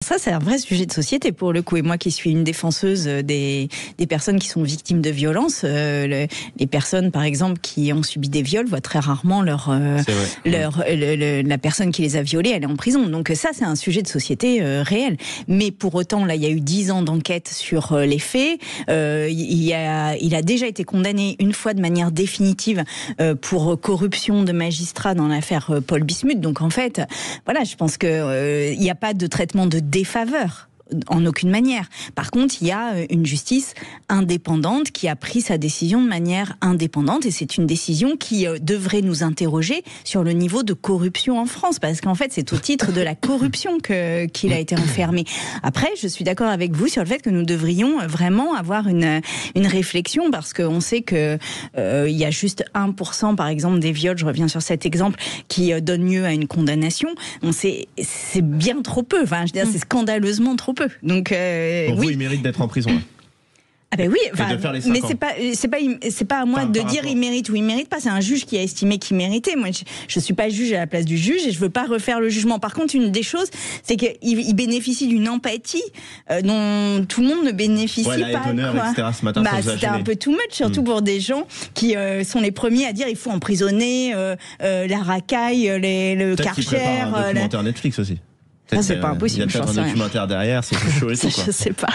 Ça, c'est un vrai sujet de société pour le coup. Et moi qui suis une défenseuse des personnes qui sont victimes de violences, les personnes par exemple qui ont subi des viols voient très rarement la personne qui les a violées, elle est en prison. Donc ça, c'est un sujet de société réel. Mais pour autant, là, il y a eu 10 ans d'enquête sur les faits. Il a déjà été condamné une fois de manière définitive pour corruption de magistrats dans l'affaire Paul Bismuth. Donc en fait, voilà, je pense que il n'y a pas de traitement de défaveur. En aucune manière. Par contre, il y a une justice indépendante qui a pris sa décision de manière indépendante et c'est une décision qui devrait nous interroger sur le niveau de corruption en France parce qu'en fait, c'est au titre de la corruption qu'il a été enfermé. Après, je suis d'accord avec vous sur le fait que nous devrions vraiment avoir une réflexion parce qu'on sait que il y a juste 1% par exemple des viols, je reviens sur cet exemple, qui donne lieu à une condamnation. C'est bien trop peu. Enfin, je veux dire, c'est scandaleusement trop peu. Donc, pour vous, il mérite d'être en prison. Ah ben oui, mais c'est pas à moi de dire il mérite ou il mérite pas. C'est un juge qui a estimé qu'il méritait. Moi, je suis pas juge à la place du juge et je veux pas refaire le jugement. Par contre, une des choses, c'est qu'il bénéficie d'une empathie dont tout le monde ne bénéficie pas. Etc. Ce matin, c'était un peu too much, surtout pour des gens qui sont les premiers à dire il faut emprisonner la racaille, le Karcher. Un documentaire Netflix aussi. Ça, c'est pas impossible. Il y a peut-être un documentaire derrière, c'est plus chaud et tout. Je sais pas.